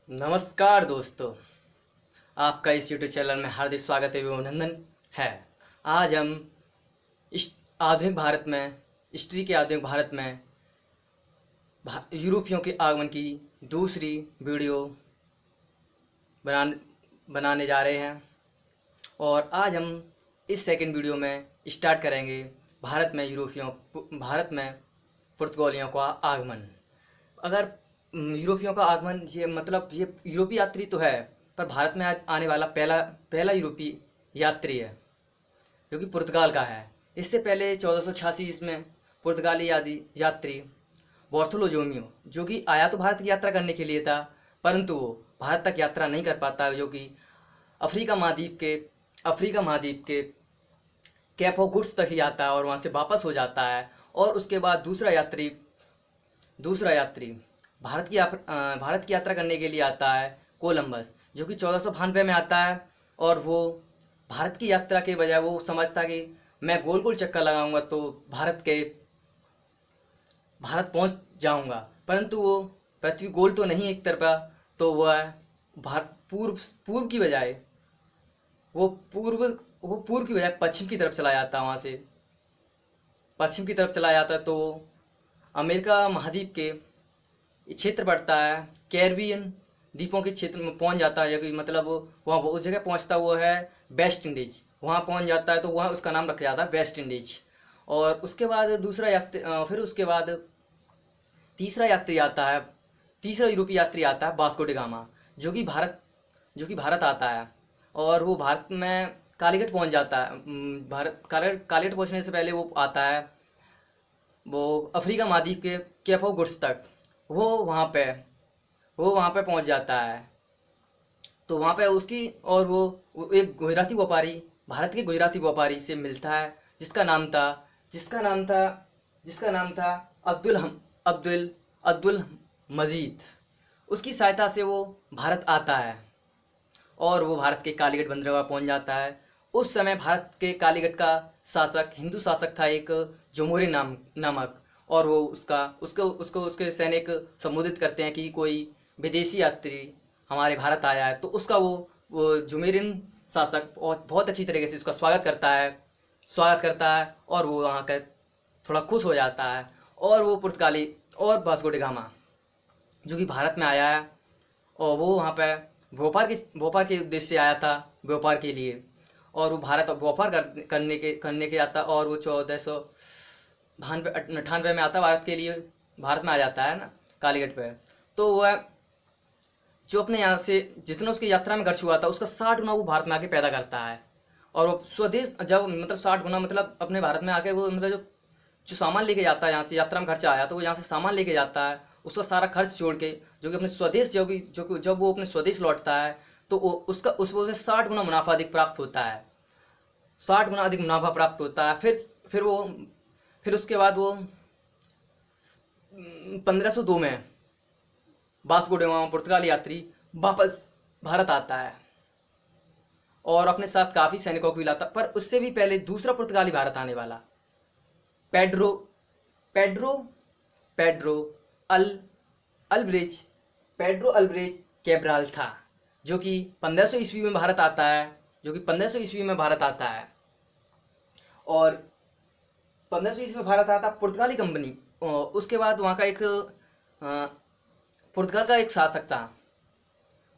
नमस्कार दोस्तों, आपका इस यूट्यूब चैनल में हार्दिक स्वागत एवं अभिनंदन है। आज हम इस आधुनिक भारत में हिस्ट्री के आधुनिक भारत में यूरोपियों के आगमन की दूसरी वीडियो बनाने बनाने जा रहे हैं। और आज हम इस सेकंड वीडियो में स्टार्ट करेंगे भारत में पुर्तगालियों का आगमन। अगर यूरोपियों का आगमन, ये मतलब ये यूरोपीय यात्री तो है, पर भारत में आज आने वाला पहला पहला यूरोपीय यात्री है जो कि पुर्तगाल का है। इससे पहले 1486 ईस्वी पुर्तगाली यात्री बार्थोलोमेव, जो कि आया तो भारत की यात्रा करने के लिए था, परंतु वो भारत तक यात्रा नहीं कर पाता, जो कि अफ्रीका महाद्वीप के कैप ऑफ गुड्स तक ही आता है और वहाँ से वापस हो जाता है। और उसके बाद दूसरा यात्री भारत की यात्रा करने के लिए आता है कोलंबस, जो कि 1492 में आता है। और वो भारत की यात्रा के बजाय वो समझता कि मैं गोल गोल चक्कर लगाऊंगा तो भारत पहुंच जाऊंगा, परंतु वो पृथ्वी गोल तो नहीं एक तरफा, तो वह पूर्व की बजाय पश्चिम की तरफ चला जाता है। वहाँ से पश्चिम की तरफ चला जाता है तो अमेरिका महाद्वीप के क्षेत्र पड़ता है, कैरिबियन द्वीपों के क्षेत्र में पहुंच जाता है, कि मतलब वहाँ उस जगह पहुंचता वो है वेस्ट इंडीज। वहाँ पहुंच जाता है तो वहाँ उसका नाम रखा जाता है वेस्ट इंडीज। और उसके बाद तीसरा यूरोपीय यात्री आता है वास्को डी गामा, जो कि भारत आता है। और वो भारत में कालीकट पहुंच जाता है। कालीकट पहुंचने से पहले वो आता है वो अफ्रीका महाद्वीप के कैप ऑफ गुड्स तक। वो वहाँ पे पहुँच जाता है। तो वहाँ पे वो एक गुजराती व्यापारी, भारत के गुजराती व्यापारी से मिलता है, जिसका नाम था अब्दुल मजीद। उसकी सहायता से वो भारत आता है और वो भारत के कालीकट बंदरगाह पहुँच जाता है। उस समय भारत के कालीकट का हिंदू शासक था एक जमोरी नामक। और वो उसके सैनिक संबोधित करते हैं कि कोई विदेशी यात्री हमारे भारत आया है, तो उसका वो जुमेरिन शासक बहुत अच्छी तरीके से उसका स्वागत करता है और वो वहाँ का थोड़ा खुश हो जाता है। और वो पुर्तगाली और वास्को डी गामा, जो कि भारत में आया है, और वो वहाँ पे व्यापार के उद्देश्य से आया था, व्यापार के लिए। और वो भारत व्यापार करने के आता, और वो 1498 में आता भारत में आ जाता है ना, कालीकट पे। तो वह जो अपने यहाँ से जितना उसकी यात्रा में खर्च हुआ था, उसका 60 गुना वो भारत में आके पैदा करता है। और वो स्वदेश जब मतलब 60 गुना मतलब अपने भारत में आके वो मतलब जो सामान लेके जाता है यहाँ से, यात्रा में खर्चा आया तो वो यहाँ से सामान लेके जाता है, उसका सारा खर्च छोड़ के, जो कि अपने स्वदेश जब वो अपने स्वदेश लौटता है तो उसे 60 गुना मुनाफा अधिक प्राप्त होता है। 60 गुना अधिक मुनाफा प्राप्त होता है। फिर उसके बाद वो 1502 में वास्को डी गामा पुर्तगाली यात्री वापस भारत आता है और अपने साथ काफ़ी सैनिकों को भी लाता। पर उससे भी पहले दूसरा पुर्तगाली भारत आने वाला पेड्रो अल्ब्रेज कैब्राल था, जो कि 1500 ईस्वी में भारत आता है। और 1500 ईस्वी में भारत आता पुर्तगाली कंपनी। उसके बाद वहाँ का पुर्तगाल का एक शासक था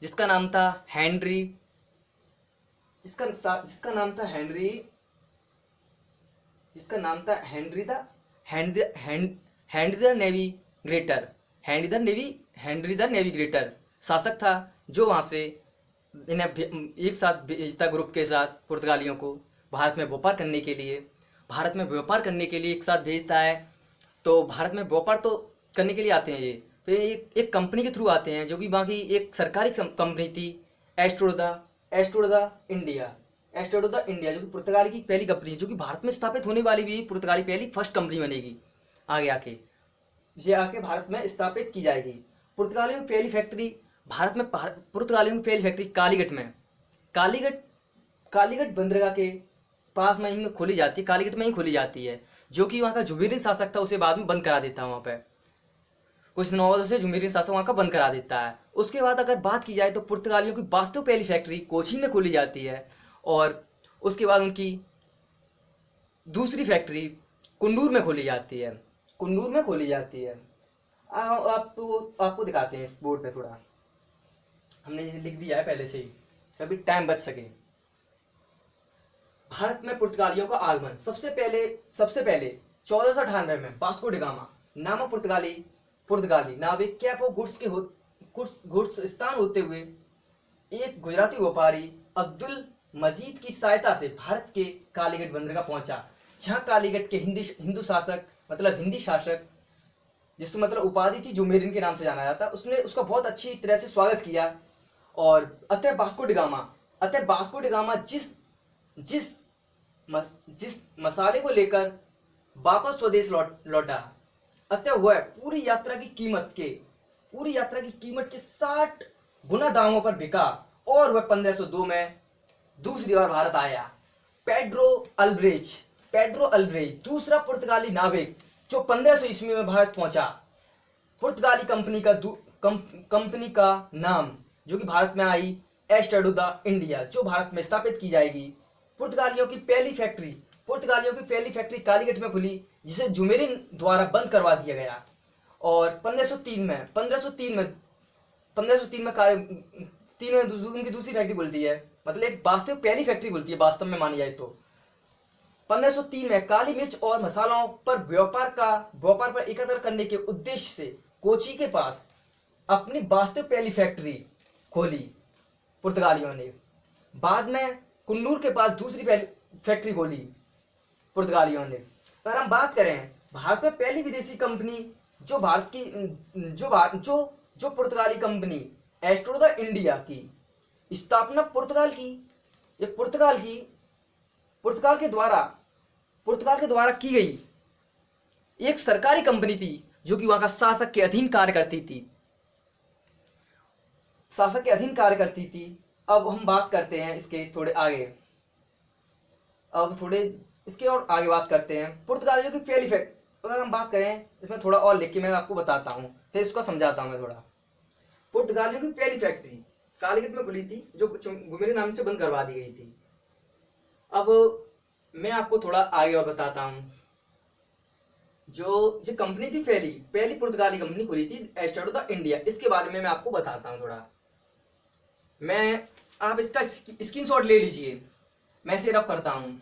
जिसका नाम था हेनरी द नेविगेटर शासक था, जो वहाँ से इन्हें एक साथ भेजता ग्रुप के साथ पुर्तगालियों को भारत में व्यापार करने के लिए एक साथ भेजता है। तो भारत में व्यापार तो करने के लिए आते हैं ये, फिर एक कंपनी के थ्रू आते हैं, जो कि वहाँ की एक सरकारी कंपनी थी, एस्ट्रोडा इंडिया, जो कि पुर्तगाल की पहली कंपनी, जो कि भारत में स्थापित होने वाली भी पुर्तगाली पहली फर्स्ट कंपनी बनेगी। आके भारत में स्थापित की जाएगी। पुर्तगालियों की पहली फैक्ट्री कालीकट बंदरगाह के पास में ही खोली जाती है, कालीकट में ही खोली जाती है, जो कि वहाँ का जुबेरी शासक था उसे बाद में बंद करा देता है वहाँ पे। कुछ दिनों बाद उसे जुमेरियन शासक वहाँ का बंद करा देता है। उसके बाद अगर बात की जाए तो पुर्तगालियों की वास्तव पहली फैक्ट्री कोची में खोली जाती है और उसके बाद उनकी दूसरी फैक्ट्री कुन्नूर में खोली जाती है। कुन्नूर में खोली जाती है। आपको दिखाते हैं इस बोर्ड पे, थोड़ा हमने लिख दिया है पहले से ही, कभी टाइम बच सके। भारत में पुर्तगालियों का आगमन सबसे पहले 1498 में वास्को डी गामा नामक पुर्तगाली नाविक कैप ऑफ गुड्स स्थान होते हुए एक गुजराती व्यापारी अब्दुल मजीद की सहायता से भारत के कालीगढ़ बंदरगाह पहुंचा, जहां कालीगढ़ के हिंदी शासक जिसको मतलब उपाधि थी जुमेरियन के नाम से जाना जाता, उसने उसका बहुत अच्छी तरह से स्वागत किया। और अतः वास्को डी गामा जिस मसाले को लेकर वापस स्वदेश लौटा, अतः वह पूरी यात्रा की कीमत के 60 गुना दामों पर बिका और वह 1502 में दूसरी बार भारत आया। पेड्रो अल्ब्रेज दूसरा पुर्तगाली नाविक जो 1500 ईस्वी में भारत पहुंचा। पुर्तगाली कंपनी का नाम जो कि भारत में आई एस्टेडो द इंडिया, जो भारत में स्थापित की जाएगी। पुर्तगालियों की पहली फैक्ट्री कालीगढ़ में खुली, जिसे जुमेरियन द्वारा बंद करवा दिया गया। और 1503 में उनकी दूसरी फैक्ट्री खुलती है, मतलब एक वास्तविक पहली फैक्ट्री खुलती है वास्तव में मानी जाए तो। 1503 में काली मिर्च और मसालों पर व्यापार पर एकत्र करने के उद्देश्य से कोची के पास अपनी वास्तविक पहली फैक्ट्री खोली पुर्तगालियों ने। बाद में कुन्नूर के पास दूसरी फैक्ट्री खोली पुर्तगालियों ने। अगर हम बात करें भारत में पहली विदेशी कंपनी जो पुर्तगाली कंपनी एस्टेडो द इंडिया की स्थापना पुर्तगाल के द्वारा की गई एक सरकारी कंपनी थी, जो कि वहां का शासक के अधीन कार्य करती थी। अब हम बात करते हैं इसके थोड़े आगे। इसके और आगे बात करते हैं पुर्तगालियों की पहली फैक्ट्री। अगर हम बात करें इसमें थोड़ा और लिख के मैं आपको बताता हूँ, फिर इसको समझाता हूँ मैं थोड़ा। पुर्तगालियों की पहली फैक्ट्री कालीगढ़ में खुली थी, जो जुमेरियन नाम से बंद करवा दी गई थी। अब मैं आपको थोड़ा आगे और बताता हूँ। जो कंपनी थी पहली पुर्तगाली कंपनी खुली थी एस्टेडो द इंडिया, इसके बारे में मैं आपको बताता हूँ थोड़ा। आप इसका स्क्रीनशॉट ले लीजिए, मैं इसे रफ करता हूँ।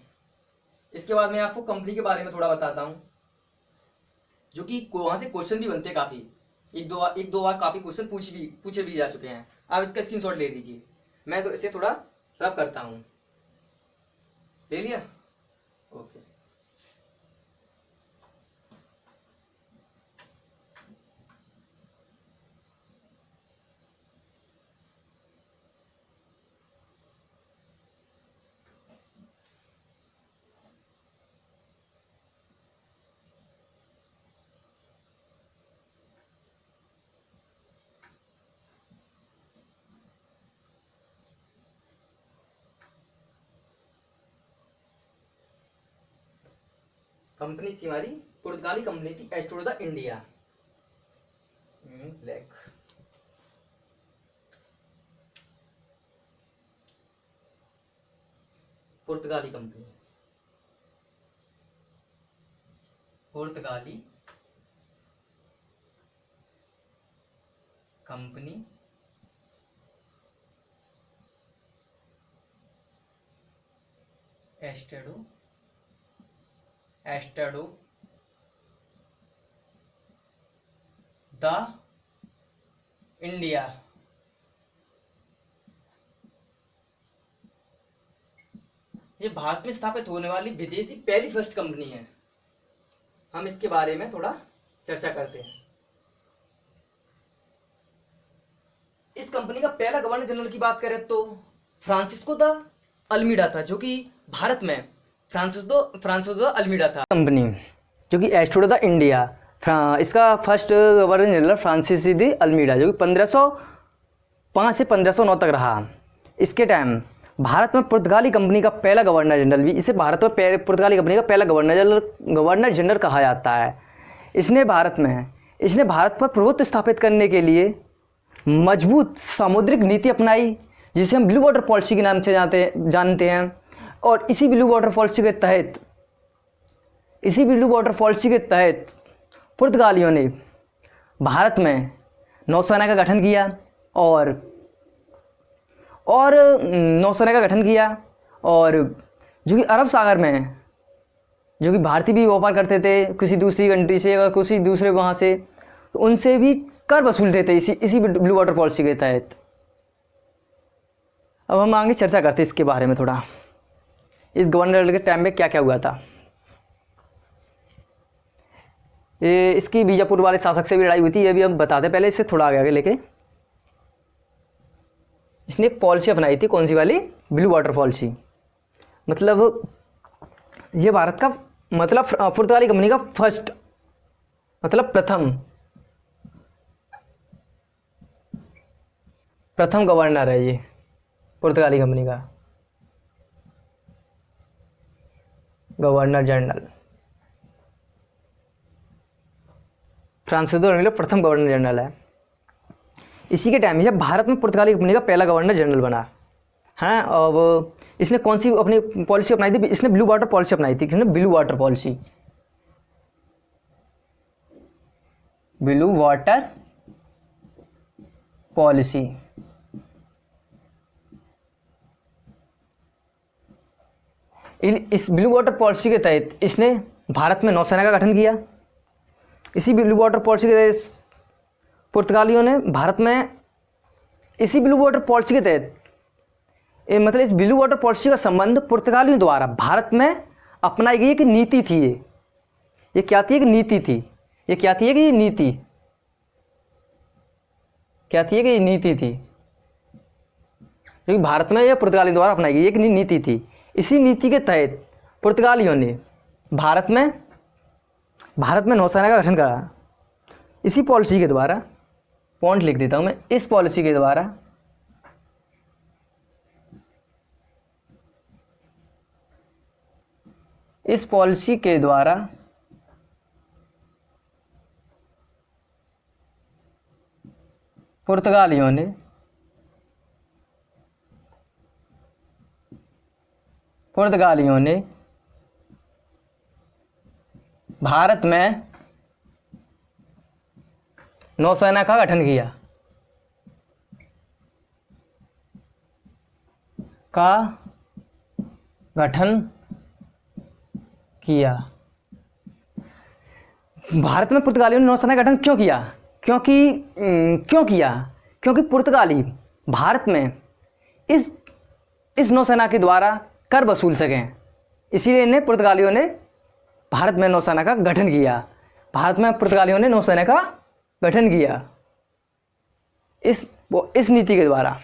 इसके बाद मैं आपको कंपनी के बारे में थोड़ा बताता हूँ, जो कि वहां से क्वेश्चन भी बनते हैं काफी। एक दो बार काफी क्वेश्चन पूछे भी जा चुके हैं। आप इसका स्क्रीनशॉट ले लीजिए, मैं तो इसे थोड़ा रफ करता हूँ। ले लिया? ओके। कंपनी थी हमारी पुर्तगाली कंपनी थी एस्टेडो द इंडिया। ब्लैक पुर्तगाली कंपनी एस्टेडो द इंडिया। ये भारत में स्थापित होने वाली विदेशी पहली फर्स्ट कंपनी है। हम इसके बारे में थोड़ा चर्चा करते हैं। इस कंपनी का पहला गवर्नर जनरल की बात करें तो फ्रांसिस्को द अल्मीडा था, जो कि भारत में फ्रांसिस्को द अल्मीडा था। कंपनी जो कि एस्टेडो द इंडिया, इसका first governor general Francis de Almeida, जो कि 1505 से 1509 तक रहा। इसके टाइम भारत में पुर्तगाली कंपनी का पहला गवर्नर जनरल भी, इसे भारत में पुर्तगाली कंपनी का पहला गवर्नर जनरल कहा जाता है। इसने भारत में इसने भारत पर प्रभुत्व स्थापित करने के लिए मजबूत सामुद्रिक नीति अपनाई, जिसे हम ब्लू वाटर पॉलिसी के नाम से जानते हैं। और इसी ब्लू वाटर पॉलिसी के तहत पुर्तगालियों ने भारत में नौसेना का गठन किया और जो कि अरब सागर में, जो कि भारतीय भी व्यापार करते थे किसी दूसरी कंट्री से या किसी दूसरे वहाँ से, तो उनसे भी कर वसूलते थे इसी ब्लू वाटर पॉलिसी के तहत। अब हम आगे चर्चा करते हैं इसके बारे में थोड़ा, इस गवर्नर के टाइम में क्या क्या हुआ था। इसकी बीजापुर वाले शासक से भी लड़ाई हुई थी, ये भी हम बताते, पहले इससे थोड़ा आगे लेके इसने एक पॉलिसी अपनाई थी। कौन सी वाली? Blue water policy. मतलब ये भारत का, मतलब पुर्तगाली कंपनी का फर्स्ट, मतलब प्रथम गवर्नर है ये पुर्तगाली कंपनी का, गवर्नर जनरल। फ्रांसिस्को डोमिंगो प्रथम गवर्नर जनरल है। इसी के टाइम में भारत में पुर्तगाली कंपनी का पहला गवर्नर जनरल बना है। अब इसने कौन सी अपनी पॉलिसी अपनाई थी? इसने ब्लू वाटर पॉलिसी अपनाई थी। किसने? Blue water policy. Blue water policy. इस ब्लू वाटर पॉलिसी के तहत इसने भारत में नौसेना का गठन किया। इसी ब्लू वाटर पॉलिसी के तहत पुर्तगालियों ने भारत में, इसी ब्लू वाटर पॉलिसी के तहत, मतलब इस ब्लू वाटर पॉलिसी का संबंध पुर्तगालियों द्वारा भारत में अपनाई गई एक नीति थी। ये क्या थी? एक नीति थी। ये क्या थी? कि ये नीति क्या थी? कि ये नीति थी जो कि भारत में यह पुर्तगालियों द्वारा अपनाई गई एक नीति थी। इसी नीति के तहत पुर्तगालियों ने भारत में नौसेना का गठन करा। इसी पॉलिसी के द्वारा, पॉइंट लिख देता हूं मैं, इस पॉलिसी के द्वारा पुर्तगालियों ने भारत में नौसेना का गठन किया। भारत में पुर्तगालियों ने नौसेना का गठन क्यों किया? क्योंकि पुर्तगाली भारत में इस नौसेना के द्वारा कर वसूल सकें। इसीलिए इन्हें पुर्तगालियों ने भारत में नौसेना का गठन किया। इस नीति के द्वारा।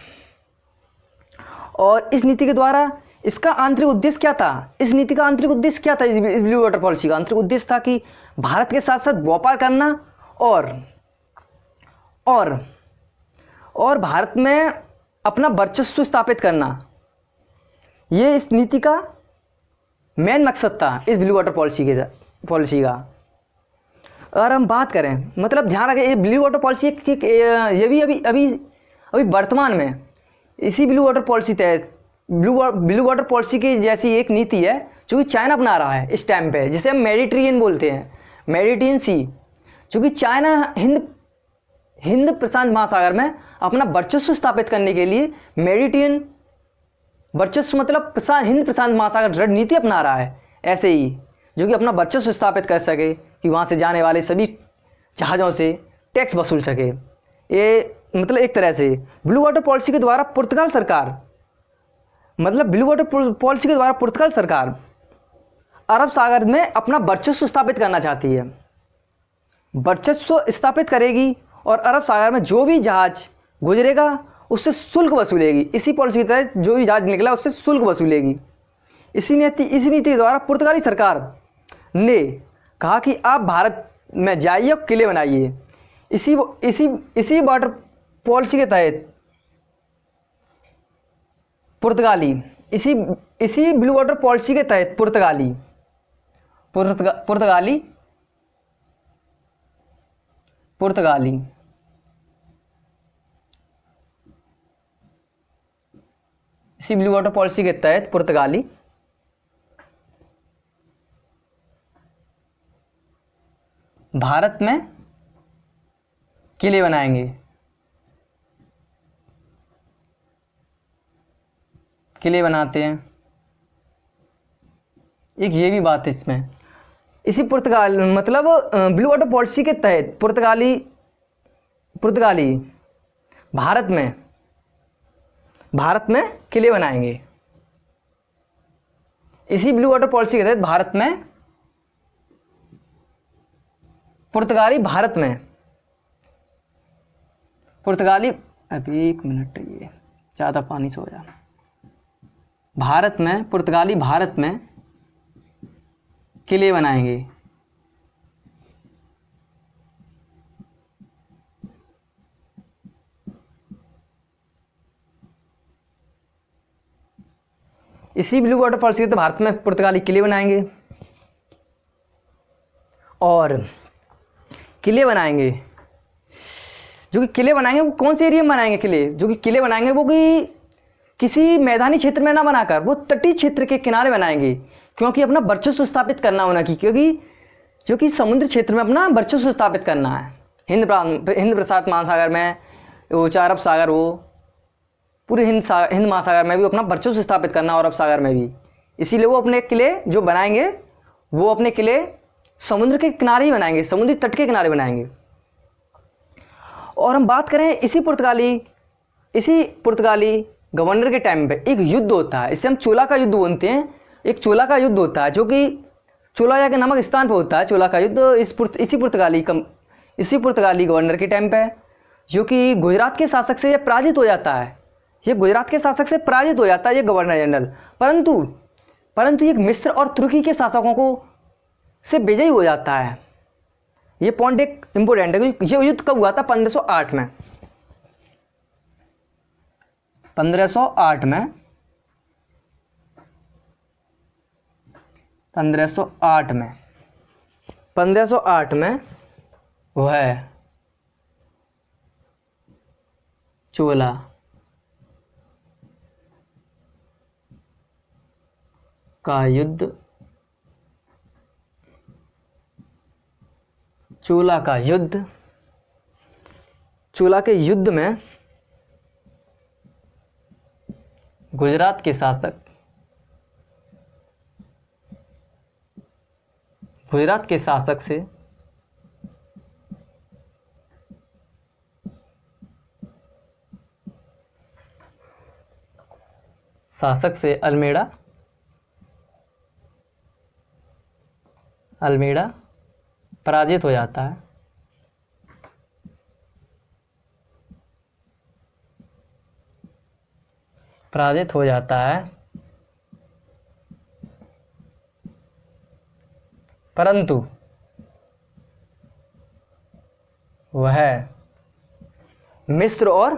और इस नीति के द्वारा इसका आंतरिक उद्देश्य क्या था? इस नीति का आंतरिक उद्देश्य क्या था? इस ब्लू वाटर पॉलिसी का आंतरिक उद्देश्य था कि भारत के साथ साथ व्यापार करना और भारत में अपना वर्चस्व स्थापित करना। ये इस नीति का मेन मकसद था, इस ब्लू वाटर पॉलिसी का। अगर हम बात करें, मतलब ध्यान रखें, ये ब्लू वाटर पॉलिसी ये भी अभी वर्तमान में इसी ब्लू वाटर पॉलिसी तहत ब्लू वाटर पॉलिसी की जैसी एक नीति है जो कि चाइना अपना रहा है इस टाइम पे, जिसे हम मेडिटेरियन बोलते हैं, मेडिटेरियन सी, जो कि चाइना हिंद प्रशांत महासागर में अपना वर्चस्व स्थापित करने के लिए मेडिटेरियन वर्चस्व, मतलब हिंद प्रशांत महासागर रणनीति अपना रहा है ऐसे ही, जो कि अपना वर्चस्व स्थापित कर सके, कि वहाँ से जाने वाले सभी जहाज़ों से टैक्स वसूल सके। ये मतलब एक तरह से ब्लू वाटर पॉलिसी के द्वारा पुर्तगाल सरकार अरब सागर में अपना वर्चस्व स्थापित करना चाहती है। वर्चस्व स्थापित करेगी और अरब सागर में जो भी जहाज गुजरेगा उससे शुल्क वसूलेगी। इसी पॉलिसी के तहत जो भी जहाज निकला उससे शुल्क वसूलेगी। इसी नीति के द्वारा पुर्तगाली सरकार ने कहा कि आप भारत में जाइए और किले बनाइए। इसी वाटर पॉलिसी के तहत पुर्तगाली, इसी ब्लू वाटर पॉलिसी के तहत पुर्तगाली इसी ब्लू वाटर पॉलिसी के तहत पुर्तगाली भारत में किले बनाएंगे। किले बनाते हैं, एक ये भी बात है इसमें। इसी पुर्तगाल मतलब ब्लू वाटर पॉलिसी के तहत पुर्तगाली भारत में किले बनाएंगे। इसी ब्लू वाटर पॉलिसी के तहत पुर्तगाली अभी एक मिनट, ये ज़्यादा पानी से हो जाना। पुर्तगाली भारत में किले बनाएंगे। इसी ब्लू वाटर पॉलिसी के तो भारत में पुर्तगाली किले बनाएंगे और किले बनाएंगे। जो कि किले बनाएंगे वो कौन से एरिया में बनाएंगे? किले बनाएंगे वो कि किसी मैदानी क्षेत्र में ना बनाकर वो तटीय क्षेत्र के किनारे बनाएंगे, क्योंकि अपना वर्चस्व स्थापित करना होना की, क्योंकि जो कि समुद्र क्षेत्र में अपना वर्चस्व स्थापित करना है। हिंद प्रशांत महासागर में, वो अरब सागर, वो पूरे हिंद महासागर में भी अपना वर्चस्व स्थापित करना, और अरब सागर में भी। इसीलिए वो अपने किले जो बनाएंगे वो अपने किले समुद्र के किनारे ही बनाएंगे, समुद्री तट के किनारे बनाएंगे। और हम बात करें इसी पुर्तगाली गवर्नर के टाइम पे एक युद्ध होता है, इसे हम चोला का युद्ध बोलते हैं। एक चोला का युद्ध होता है जो कि चोला के नामक स्थान पर होता है। चोला का युद्ध इसी पुर्तगाली गवर्नर के टाइम पे, जो कि गुजरात के शासक से यह पराजित हो जाता है। ये गवर्नर जनरल, परंतु ये मिस्र और तुर्की के शासकों को से विजयी हो जाता है। ये पॉइंट एक इंपोर्टेंट है, क्योंकि ये युद्ध कब हुआ था? 1508 में। 1508 में वह चोला का युद्ध चोला के युद्ध में गुजरात के शासक से अल्मेड़ा पराजित हो जाता है। परंतु वह मिस्र और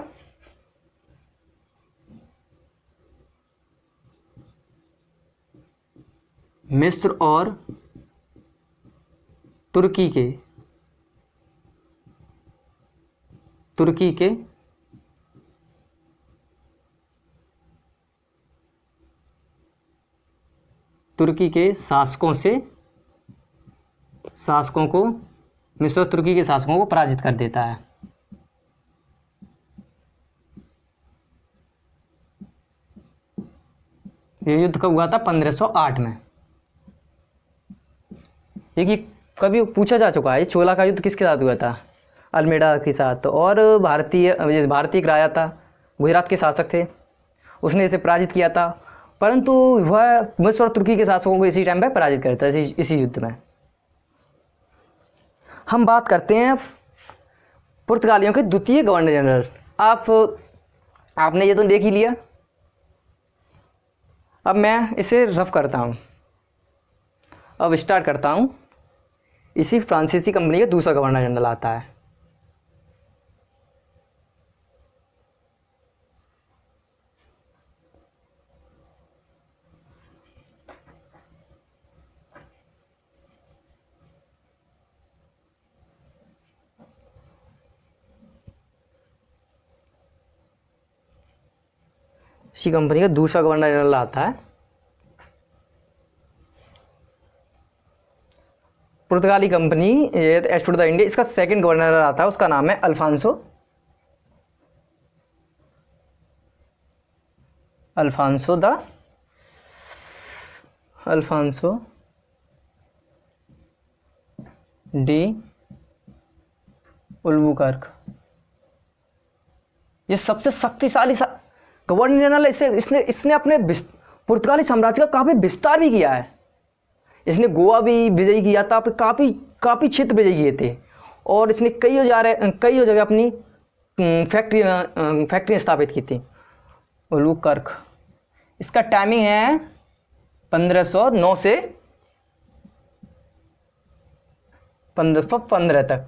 तुर्की के शासकों को मिस्र और तुर्की के शासकों को पराजित कर देता है। ये युद्ध कब हुआ था? 1508 में। ये कभी पूछा जा चुका है, ये चोला का युद्ध किसके साथ हुआ था? अल्मेड़ा के साथ। और भारतीय एक राजा था, गुजरात के शासक थे, उसने इसे पराजित किया था, परंतु वह मिस्र और तुर्की के शासकों को इसी टाइम पे पराजित करता है, इसी युद्ध में। हम बात करते हैं पुर्तगालियों के द्वितीय गवर्नर जनरल। आपने ये तो देख ही लिया, अब मैं इसे रफ करता हूँ। अब स्टार्ट करता हूँ। इसी फ्रांसीसी कंपनी का दूसरा गवर्नर जनरल आता है। इसी कंपनी का दूसरा गवर्नर जनरल आता है। पुर्तगाली कंपनी एस्टूड द इंडिया, इसका सेकंड गवर्नर आता है, उसका नाम है अल्फांसो डी उल्बुकर्क। ये सबसे शक्तिशाली गवर्नर जनरल। इसने अपने पुर्तगाली साम्राज्य का काफी विस्तार भी किया है। इसने गोवा भी विजयी किया था, काफी क्षेत्र विजयी किए थे, और इसने कई जगह अपनी फैक्ट्री स्थापित की थी। उल्बुकर्क, इसका टाइमिंग है 1509 से 1515 तक।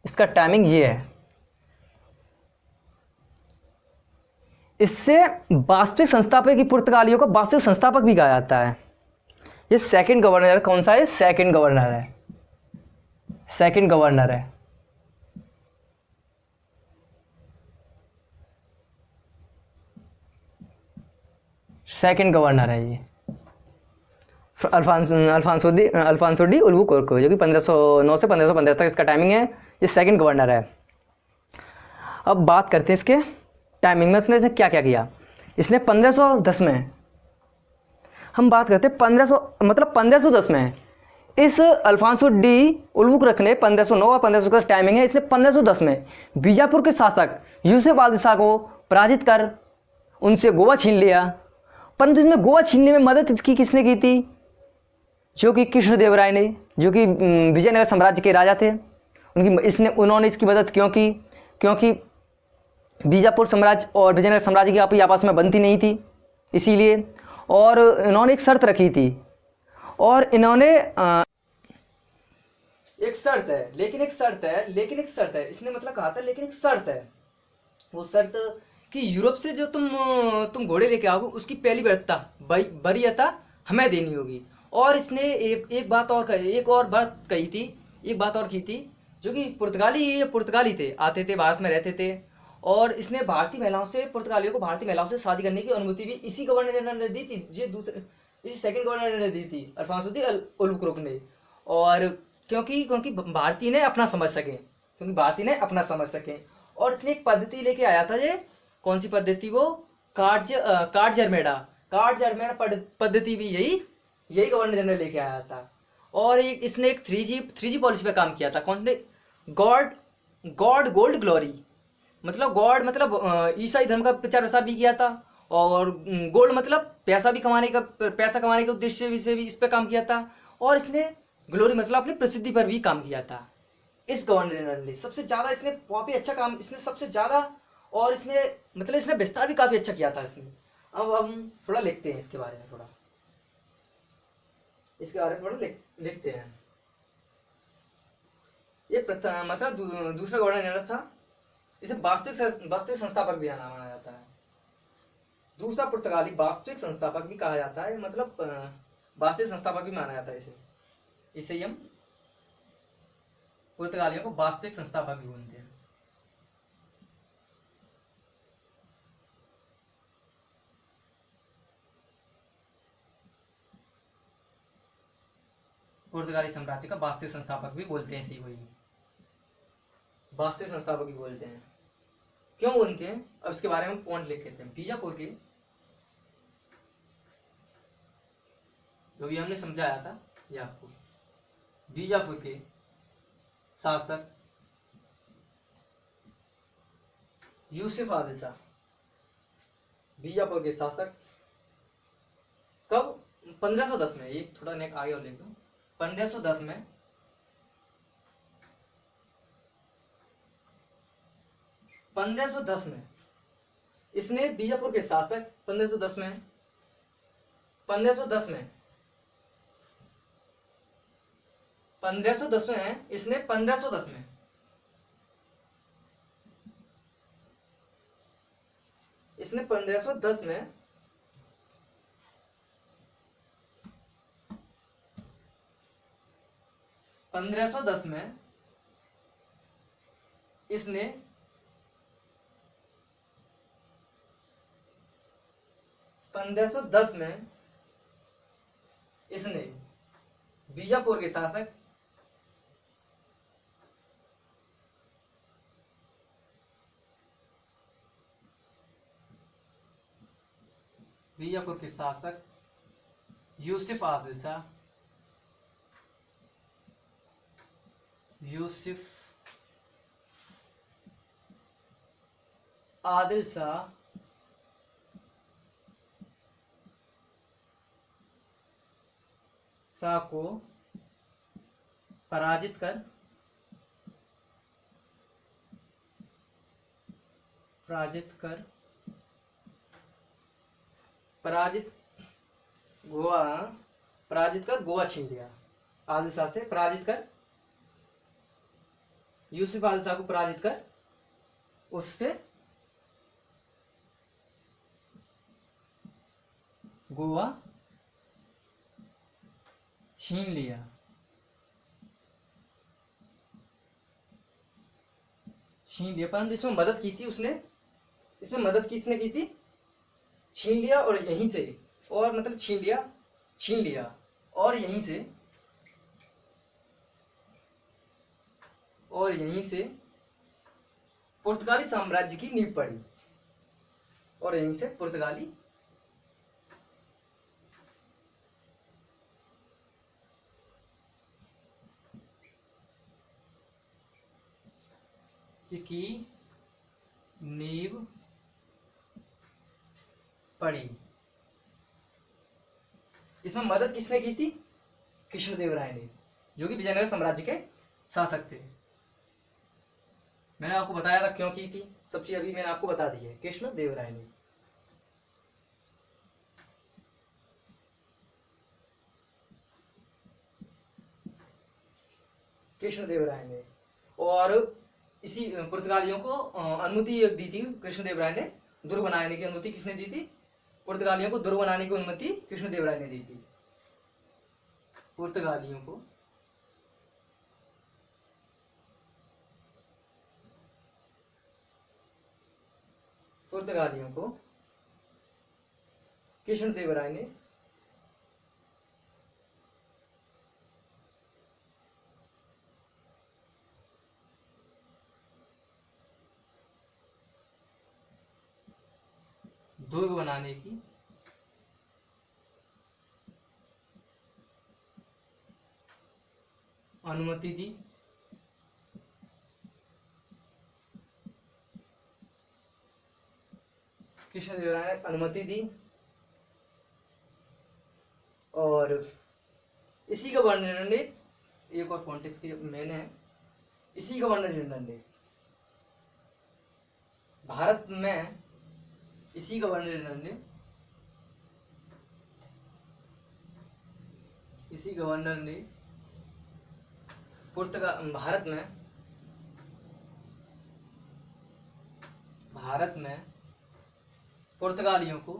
इसका टाइमिंग ये है। इससे वास्तविक संस्थापक की पुर्तगालियों का वास्तविक संस्थापक भी कहा जाता है। ये सेकंड गवर्नर कौन सा है? सेकंड गवर्नर है। सेकंड गवर्नर है। सेकंड गवर्नर है ये अल्फांसो डी उल्बुकर्क, जो कि 1509 से 1515 तक इसका टाइमिंग है। ये सेकंड गवर्नर है। अब बात करते हैं इसके टाइमिंग में इसने क्या क्या किया। इसने 1510 में, हम बात करते हैं 1510 में इस अल्फांसो डी उल्बुकर्क ने 1509 और 1500 का टाइमिंग है। इसने 1510 में बीजापुर के शासक यूसुफ बादशाह को पराजित कर उनसे गोवा छीन लिया। परंतु इसमें गोवा छीनने में मदद इसकी किसने की थी? जो कि कृष्णदेवराय ने, जो कि विजयनगर साम्राज्य के राजा थे। उन्होंने इसकी मदद क्यों की? क्योंकि बीजापुर साम्राज्य और विजयनगर साम्राज्य की आपस में बनती नहीं थी, इसीलिए। और इन्होंने एक शर्त रखी थी, और इन्होंने एक शर्त है, लेकिन एक शर्त है, इसने मतलब कहा था लेकिन एक शर्त है। वो शर्त कि यूरोप से जो तुम घोड़े लेके आओगे उसकी पहली वरीयता हमें देनी होगी। और इसने एक बात और की थी, जो कि पुर्तगाली थे, आते थे, भारत में रहते थे, और इसने पुर्तगालियों को भारतीय महिलाओं से शादी करने की अनुमति भी इसी गवर्नर जनरल ने दी थी, इसी सेकंड गवर्नर ने दी थी, अल्फांसो डी उल्बुकर्क ने। और क्योंकि भारतीय ने अपना समझ सके, और इसने एक पद्धति लेके आया था। ये कौन सी पद्धति? वो कार्ड जर्मेडा पद्धति भी यही गवर्नर जनरल लेके आया था। और इसने एक 3G पॉलिसी पे काम किया था। कौन से? गॉड गोल्ड ग्लोरी, मतलब गॉड मतलब ईसाई धर्म का प्रचार प्रसार भी किया था, और गोल्ड मतलब पैसा कमाने के उद्देश्य से भी इस पे काम किया था, और इसने ग्लोरी मतलब अपनी प्रसिद्धि पर भी काम किया था। इस गवर्नर जनरल ने सबसे ज्यादा, इसने काफी अच्छा काम, इसने सबसे ज्यादा, और इसने विस्तार भी काफी अच्छा किया था इसने। अब हम थोड़ा लिखते हैं इसके बारे में, लिखते हैं। ये दूसरा गवर्नर जनरल था। इसे वास्तविक संस्थापक भी माना जाता है। दूसरा पुर्तगाली वास्तविक संस्थापक भी कहा जाता है, मतलब वास्तविक संस्थापक भी माना जाता है इसे हम पुर्तगालियों को वास्तविक संस्थापक भी बोलते हैं। पुर्तगाली साम्राज्य का वास्तविक संस्थापक भी बोलते हैं, सही वही वास्तविक संस्थापक भी बोलते हैं। क्यों बोलते हैं? अब इसके बारे में पॉइंट लिख लेते हैं। बीजापुर के, जो भी हमने समझाया था ये आपको, बीजापुर के शासक यूसुफ बादशाह, बीजापुर के शासक कब? 1510 में। ये थोड़ा नेक आगे और लिख दो। 1510 में 1510 में इसने बीजापुर के शासक 1510 में इसने 1510 में इसने 1510 में इसने 1510 में इसने बीजापुर के शासक यूसुफ आदिल शाह शाह को पराजित कर गोवा छीन लिया। आदिल शाह से पराजित कर, यूसुफ आदिल शाह को पराजित कर उससे गोवा छीन लिया। परंतु इसमें मदद की थी उसने, किसने की थी? छीन लिया और यहीं से, और मतलब छीन लिया और यहीं से पुर्तगाली साम्राज्य की नींव पड़ी। की नींव पड़ी। इसमें मदद किसने की थी? कृष्णदेवराय ने, जो कि विजयनगर साम्राज्य के शासक थे। मैंने आपको बताया था क्यों की थी, सब चीज अभी मैंने आपको बता दी है। कृष्णदेवराय ने और इसी पुर्तगालियों को अनुमति दी थी कृष्णदेवराय ने। दुर्ग बनाने की अनुमति किसने दी थी? पुर्तगालियों को दुर्ग बनाने की अनुमति कृष्णदेवराय ने दी थी। पुर्तगालियों को कृष्णदेवराय ने दुर्ग बनाने की अनुमति दी। कृष्णदेवराय ने अनुमति दी और इसी गवर्नर ने, एक और पॉइंट इसके मेन है, इसी गवर्नर जनरल ने भारत में, इसी गवर्नर जनरल ने भारत में पुर्तगालियों को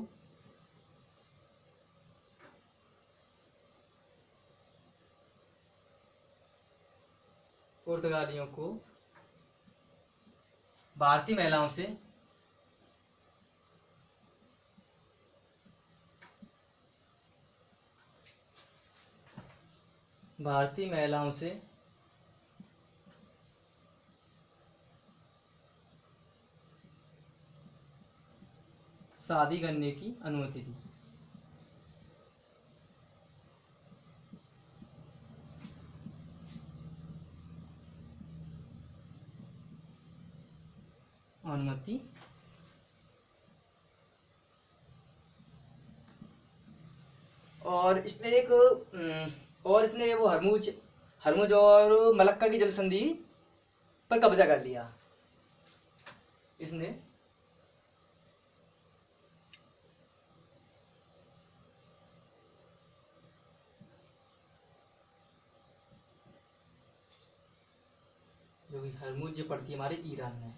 भारतीय महिलाओं से शादी करने की अनुमति दी। और इसने वो हरमुज और मलक्का की जल संधि पर कब्जा कर लिया। इसने जो कि हरमुज पड़ती है हमारे ईरान में।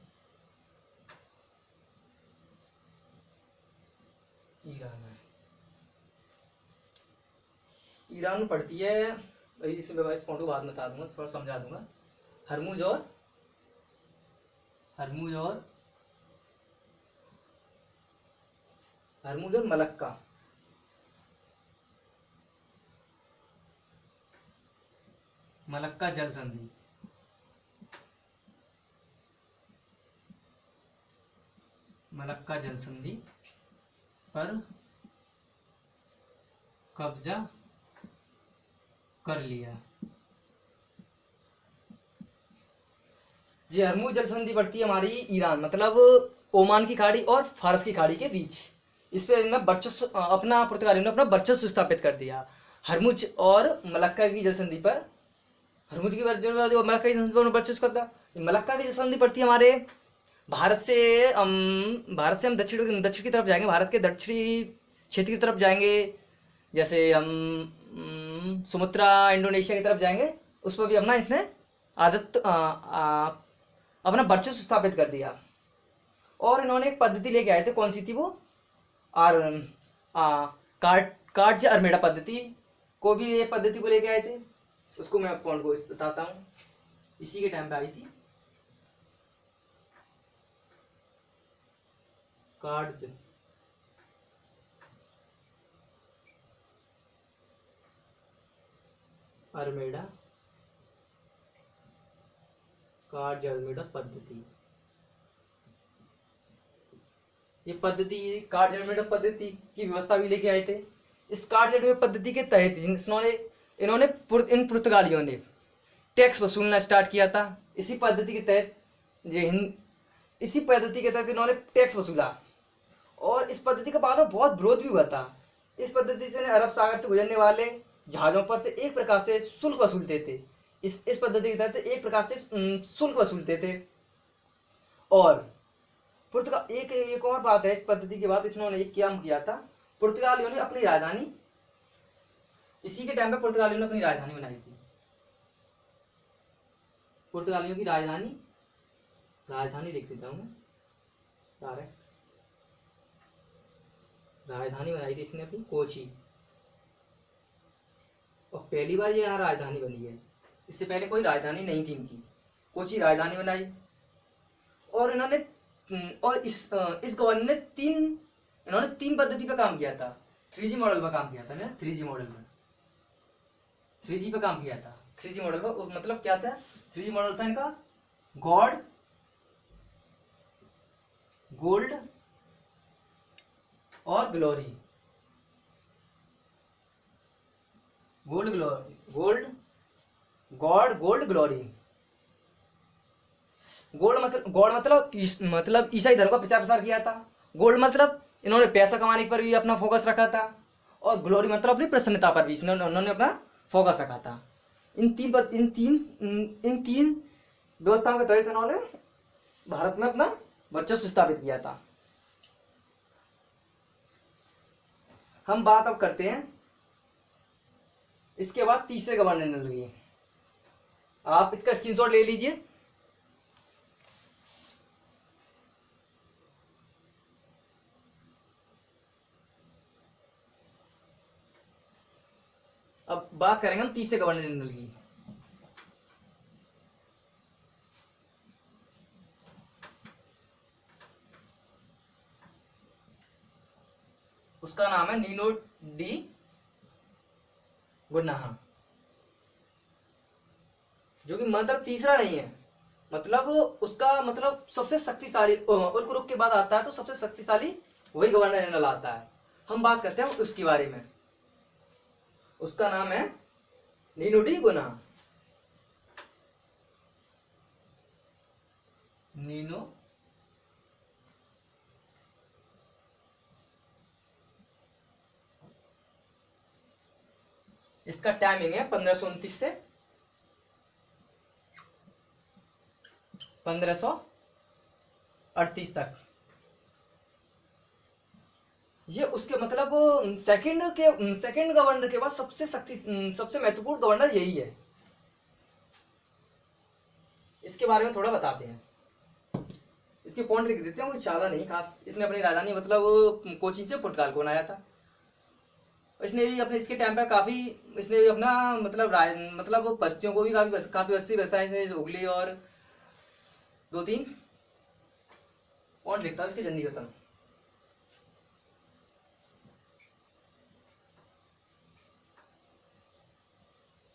ईरान में पड़ती है, इस पॉइंट को बाद में बता दूंगा, थोड़ा समझा दूंगा। हरमुज और मलक्का मलक्का जल संधि। मलक्का जल संधि पर कब्जा कर लिया। ये हरमुज जल संधि पड़ती है हमारी ईरान मतलब ओमान की खाड़ी और फारस की खाड़ी के बीच। इस पे ना वर्चस्व अपना पुर्तगालियों ने अपना वर्चस्व स्थापित कर दिया। हरमुज और मलक्का की जल संधि पर, हरमुज की और मलक्का की जल संधि पर वर्चस्व करता। मलक्का की जल संधि पड़ती है हमारे भारत से हम दक्षिण की तरफ जाएंगे, भारत के दक्षिणी क्षेत्र की तरफ जाएंगे, जैसे हम सुमात्रा इंडोनेशिया की तरफ जाएंगे, उस पर भी अपना इसने अपना वर्चस्व स्थापित कर दिया। और इन्होंने एक पद्धति लेके आए थे, कौन सी थी वो, आर कार्ड्स अरमेडा पद्धति को भी एक पद्धति को लेके आए थे। उसको मैं पॉइंट को बताता हूँ, इसी के टाइम पे आई थी। कार्ड्स अरमेडा, कार्ड्स अरमेडा पद्धति। ये पद्धति कार्ड्स अरमेडा पद्धति की व्यवस्था भी लेके आए थे। इस कार्ड्स अरमेडा पद्धति के तहत इन्होंने इन पुर्तगालियों ने टैक्स वसूलना स्टार्ट किया था। इसी पद्धति के तहत इन्होंने टैक्स वसूला और इस पद्धति के बाद में बहुत विरोध भी हुआ था। इस पद्धति से अरब सागर से गुजरने वाले जहाजों पर से एक प्रकार से शुल्क वसूलते थे। इस पद्धति के तहत एक प्रकार से शुल्क वसूलते थे। और एक और बात है, इस पद्धति के बाद इन्होंने एक काम किया था, पुर्तगालियों ने अपनी राजधानी, इसी के टाइम पे पुर्तगालियों ने अपनी राजधानी बनाई थी। पुर्तगालियों की राजधानी लिख देता हूँ डायरेक्ट, राजधानी बनाई थी इसने अपनी कोची। और पहली बार ये यहाँ राजधानी बनी है, इससे पहले कोई राजधानी नहीं थी इनकी। कोची राजधानी बनाई और इन्होंने इस गवर्नर ने इन्होंने तीन पद्धति पे काम किया था। 3G मॉडल पर काम किया था ना, 3G मॉडल पर, 3G पे काम किया था। 3G मॉडल पर मतलब क्या था, 3G मॉडल था इनका गॉड, गोल्ड और glory. God, gold, glory. God मतलब ईसाई धर्म का प्रचार प्रसार किया था। गोल्ड मतलब इन्होंने पैसा कमाने पर भी अपना फोकस रखा था। और ग्लोरी मतलब अपनी प्रसन्नता पर भी उन्होंने अपना फोकस रखा था। इन तीन व्यवस्थाओं के तहत इन्होंने भारत में अपना वर्चस्व स्थापित किया था। हम बात अब करते हैं इसके बाद तीसरे गवर्नर जनरल की। आप इसका स्क्रीनशॉट ले लीजिए। अब बात करेंगे हम तीसरे गवर्नर जनरल की। उसका नाम है नीनो डी गुन्नाहा, जो कि मतलब तीसरा नहीं है, मतलब उसका मतलब सबसे शक्तिशाली उर्क के बाद आता है तो सबसे शक्तिशाली वही गवर्नर जनरल आता है। हम बात करते हैं उसके बारे में। उसका नाम है नीनो डी गुन्नाहा, नीनो इसका टाइमिंग है 1529 से 1538 तक। ये उसके मतलब सेकंड गवर्नर के बाद सबसे महत्वपूर्ण गवर्नर यही है। इसके बारे में थोड़ा बताते हैं, इसके पॉइंट लिख देते हैं, वो ज्यादा नहीं खास। इसने अपनी राजधानी मतलब कोची से पुर्तगाल को बनाया था। इसने भी अपने इसके टाइम पे काफी इसने भी अपना मतलब बस्तियों को भी काफी बस्ती बसाई, हुगली और 2-3 पॉइंट लिखता हूँ इसके जल्दी खत्म।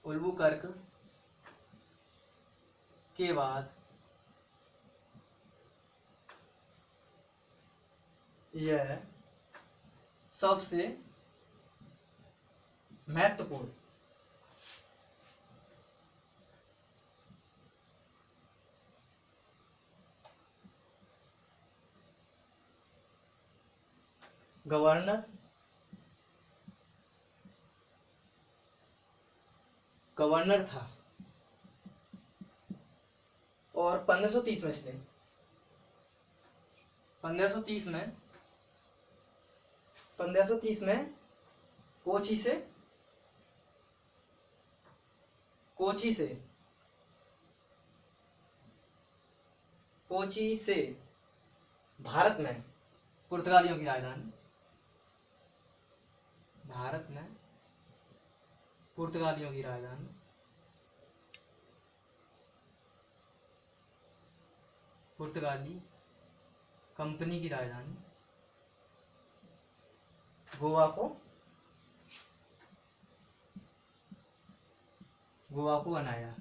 उल्बुकर्क, के बाद यह सबसे महत्वपूर्ण गवर्नर था। और 1530 में इसने 1530 में कोची से भारत में पुर्तगालियों की राजधानी, पुर्तगाली कंपनी की राजधानी गोवा को बनाया।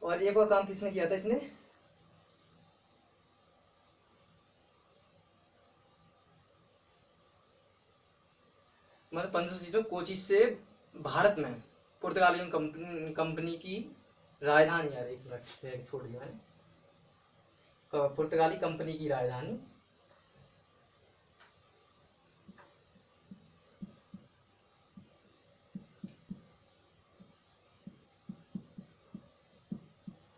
और एक और काम किसने किया था इसने, मतलब 1530 में कोची से भारत में पुर्तगालियों कंपनी की राजधानी, यार एक मिनट छोड़ दिया है, पुर्तगाली कंपनी की राजधानी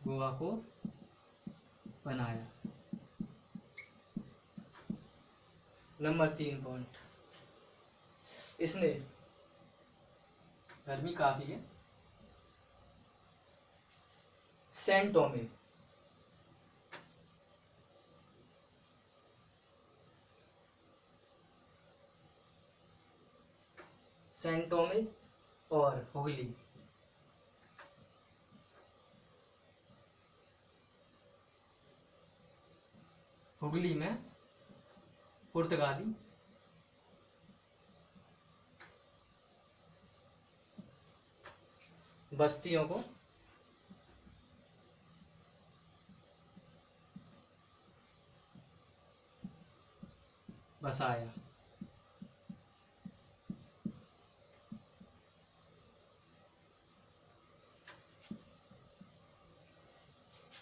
गोवा को बनाया। नंबर 3 पॉइंट, इसने, गर्मी काफी है, सैन टोमे और हुगली में पुर्तगाली बस्तियों को बसाया।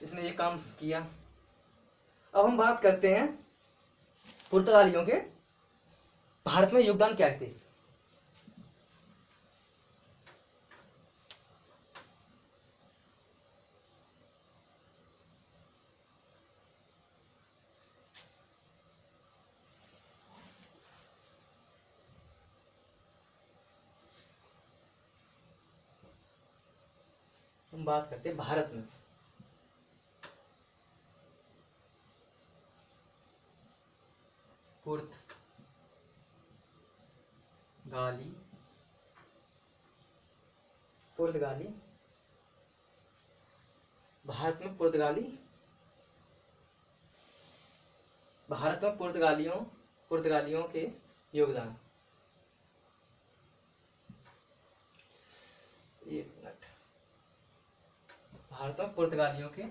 इसने ये काम किया। अब हम बात करते हैं पुर्तगालियों के भारत में योगदान क्या थे। हम बात करते हैं भारत में पुर्तगाली भारत में पुर्तगालियों के योगदान। एक मिनट, भारत में पुर्तगालियों के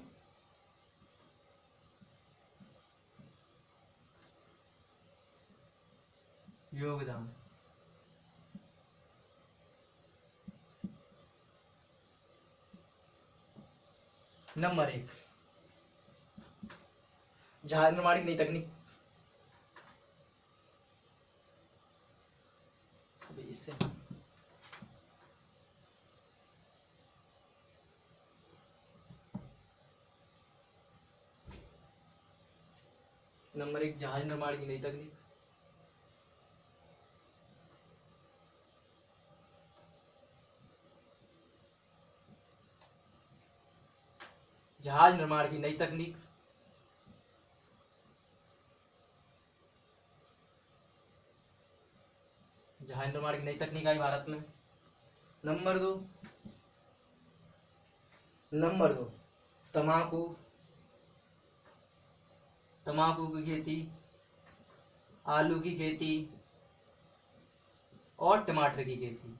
योगदान। नंबर 1, जहाज निर्माण की नई तकनीक। अभी इससे नंबर 1, जहाज निर्माण की नई तकनीक। जहाज निर्माण की नई तकनीक। जहाज निर्माण की नई तकनीक आई भारत में। नंबर 2, तंबाकू की खेती, आलू की खेती और टमाटर की खेती।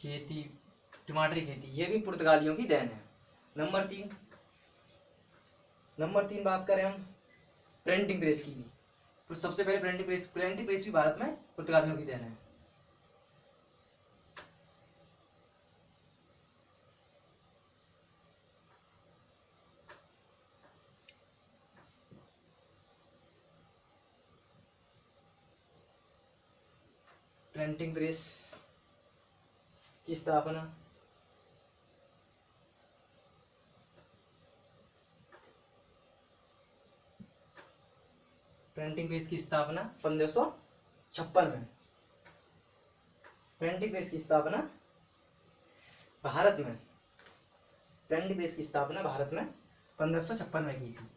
खेती, टमाटर की खेती, ये भी पुर्तगालियों की देन है। नंबर 3 बात करें हम प्रिंटिंग प्रेस की भी, तो सबसे पहले प्रिंटिंग प्रेस भी भारत में पुर्तगालियों की देन है। प्रिंटिंग प्रेस की स्थापना प्रिंटिंग प्रेस की स्थापना 1556 में। प्रिंटिंग प्रेस की स्थापना भारत में प्रिंटिंग प्रेस की स्थापना भारत में 1556 में की थी।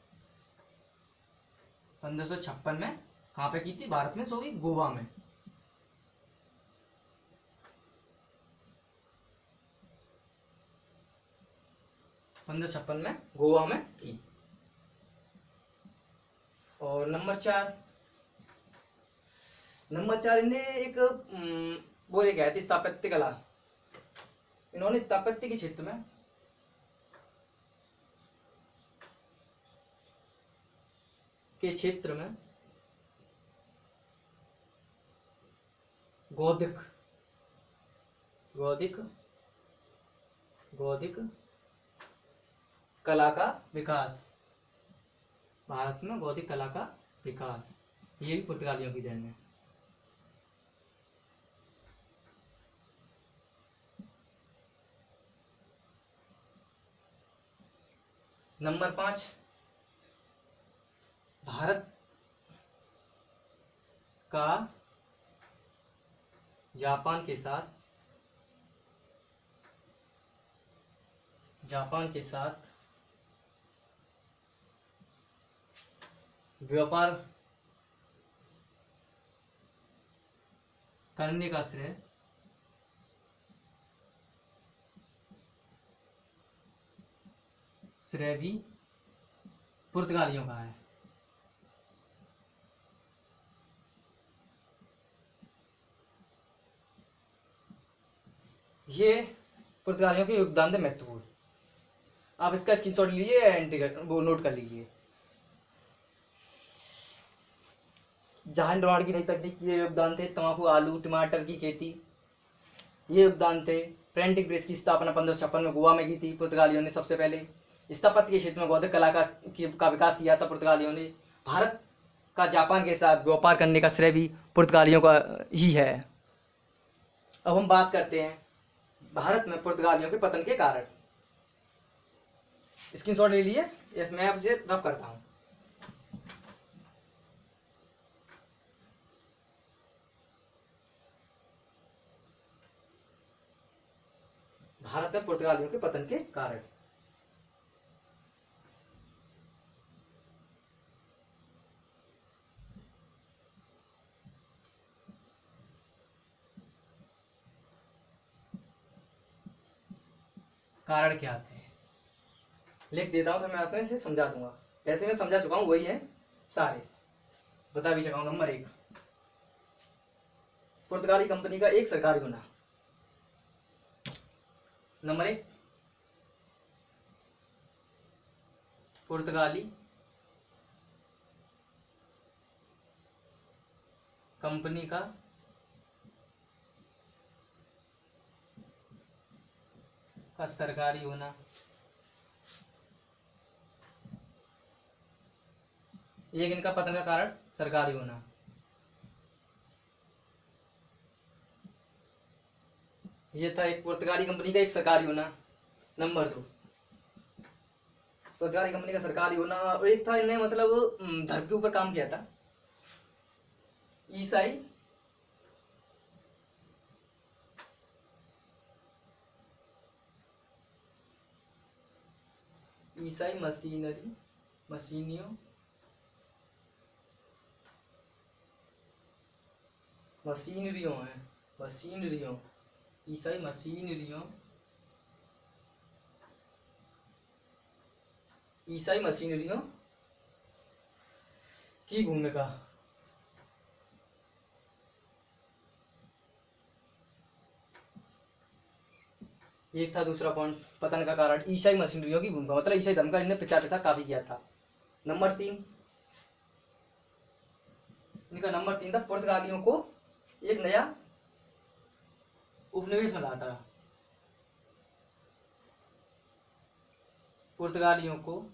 1556 में कहाँ पे की थी? भारत में, सॉरी गोवा में। पंद्रह छप्पन में गोवा में की। और नंबर 4 इन्हें एक वो लेके आए थे स्थापत्य कला। इन्होंने स्थापत्य के क्षेत्र में गौधिक कला का विकास, भारत में गौधिक कला का विकास, ये भी पुर्तगालियों की देन है। नंबर 5 भारत का जापान के साथ व्यापार करने का श्रेय भी पुर्तगालियों का है। ये पुर्तगालियों के योगदान थे महत्वपूर्ण। आप इसका स्क्रीनशॉट लीजिए, एंट्री वो नोट कर लीजिए। जहां निर्माण की नई तकनीक के योगदान थे, तंबाकू, आलू, टमाटर की खेती, ये योगदान थे। प्रिंटिंग प्रेस की स्थापना 1556 में गोवा में की थी पुर्तगालियों ने सबसे पहले। स्थापत्य के क्षेत्र में बौद्धिक कला का विकास किया था पुर्तगालियों ने। भारत का जापान के साथ व्यापार करने का श्रेय भी पुर्तगालियों का ही है। अब हम बात करते हैं भारत में पुर्तगालियों के पतन के कारण। स्क्रीनशॉट ले लिए, मैं अब इसे रफ करता हूं। भारत में पुर्तगालियों के पतन के कारण। कारण क्या थे? लिख देता हूं, फिर मैं आपको इसे समझा दूंगा। वैसे मैं समझा चुका हूं, वही है सारे, बता भी चुका हूं। नंबर 1 पुर्तगाली कंपनी का एक सरकारी होना। नंबर 1 पुर्तगाली कंपनी का सरकारी होना। एक इनका पतन का कारण सरकारी होना। ये था एक पुर्तगाली कंपनी का एक सरकारी होना। नंबर 2 पुर्तगाली कंपनी का सरकारी होना, और एक था इन्हें मतलब धर्म के ऊपर काम किया था। ईसाई ईसाई मशीनरियों की भूमिका। एक था दूसरा पॉइंट, पतन का कारण ईसाई मशीनरियों की भूमिका, मतलब ईसाई धर्म का इन्हें प्रचार प्रसार काफी किया था। नंबर 3, इनका नंबर 3 था पुर्तगालियों को एक नया उपनिवेश मिला था। पुर्तगालियों को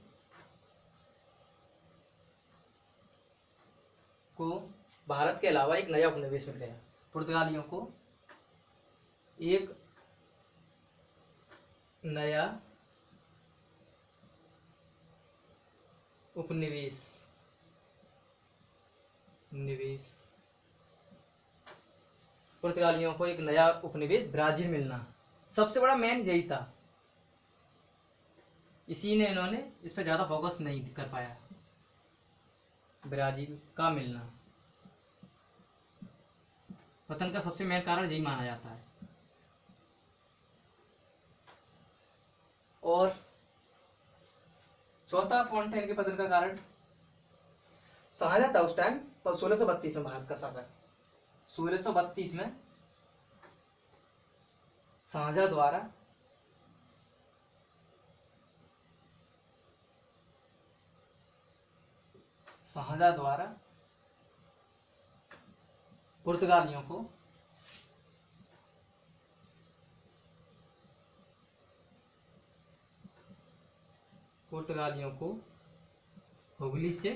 भारत के अलावा एक नया उपनिवेश मिल गया। पुर्तगालियों को एक नया उपनिवेश पुर्तगालियों को एक नया उपनिवेश ब्राजील मिलना, सबसे बड़ा मेन यही था। इसी ने इन्होंने इस पर ज्यादा फोकस नहीं कर पाया, ब्राजील का मिलना। पतन का सबसे मेन कारण यही माना जाता है। और चौथा पॉइंट है इनके पतन का कारण, शाहजहां था उस टाइम 1632 में भारत का शासक। 1632 में शाहजहां द्वारा पुर्तगालियों को हुगली से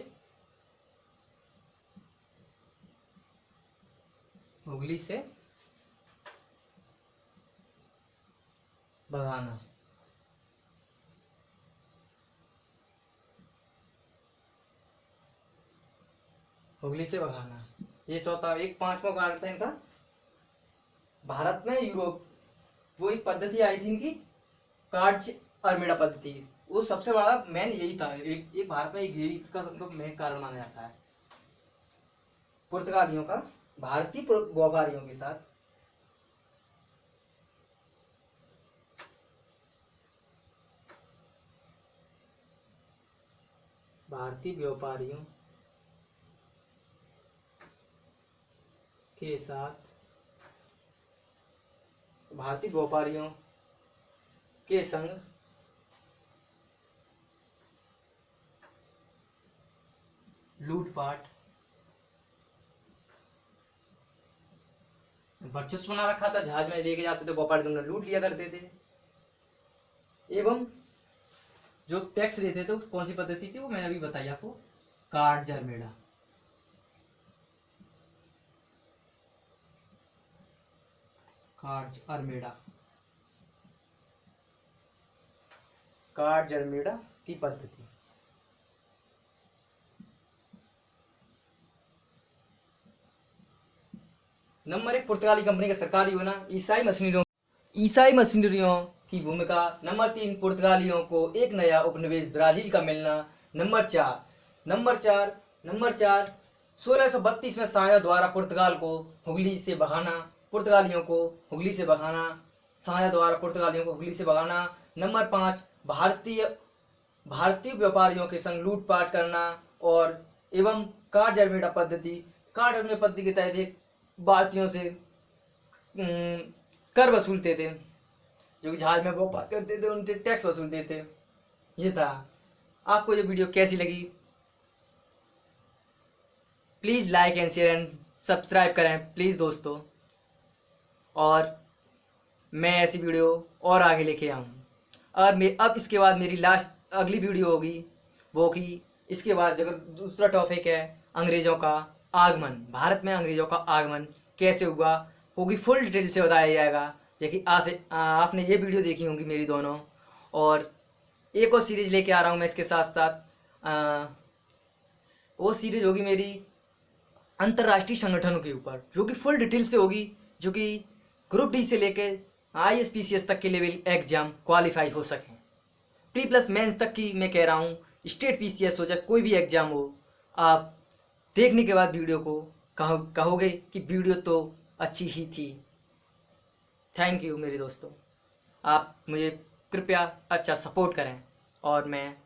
भगाना। ये चौथा। एक पांचवा कारण था इनका, भारत में यूरोप वो एक पद्धति आई थी इनकी, कार्ड्स अर्मेडा पद्धति। वो सबसे बड़ा मेन यही था, एक भारत में एक यही इसका मेन कारण माना जाता है। पुर्तगालियों का भारतीय व्यापारियों के साथ भारतीय व्यापारियों के संग लूटपाट वर्चस्व बना रखा था। जहाज में लेके जाते थे व्यापारी, तुमने लूट लिया करते थे। एवं जो टैक्स देते थे कौन सी पद्धति थी वो मैंने अभी बताई आपको, कार्ड्स अर्मेडा। कार्ड्स अर्मेडा की पद्धति। नंबर 1, पुर्तगाली कंपनी का सरकारी होना, ईसाई मशीनरियों की भूमिका। नंबर 3, पुर्तगालियों को एक नया उपनिवेश ब्राजील का मिलना। नंबर 4 1632 में शाहजहां द्वारा पुर्तगाल को हुगली से भगाना। नंबर 5, भारतीय व्यापारियों के संग लूटपाट करना। और एवं कार्ड्स अर्मेडा पद्धति के तहत भारतीयों से कर वसूलते थे, जो कि जहाज में व्यापार करते थे उनसे टैक्स वसूलते थे। ये था। आपको ये वीडियो कैसी लगी? Please like and share and subscribe करें प्लीज़ दोस्तों। और मैं ऐसी वीडियो और आगे लेके आऊँ। और अब इसके बाद मेरी अगली वीडियो होगी वो कि इसके बाद अगर दूसरा टॉपिक है अंग्रेज़ों का आगमन, भारत में अंग्रेज़ों का आगमन कैसे हुआ, होगी फुल डिटेल से बताया जाएगा। जैसे आपने ये वीडियो देखी होंगी मेरी दोनों, और एक और सीरीज़ लेके आ रहा हूँ मैं इसके साथ साथ। वो सीरीज़ होगी मेरी अंतर्राष्ट्रीय संगठनों के ऊपर, जो कि फुल डिटेल से होगी, जो कि ग्रुप डी से लेके ISPCS तक के लेवल एग्जाम क्वालिफाई हो सकें। प्री+ मेंस तक की मैं कह रहा हूँ, स्टेट PCS हो जाए, कोई भी एग्जाम हो, आप देखने के बाद वीडियो को कहोगे कि वीडियो तो अच्छी ही थी। थैंक यू मेरे दोस्तों, आप मुझे कृपया अच्छा सपोर्ट करें और मैं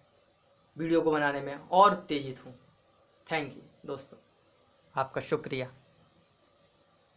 वीडियो को बनाने में और तेजित हूँ। थैंक यू दोस्तों, आपका शुक्रिया।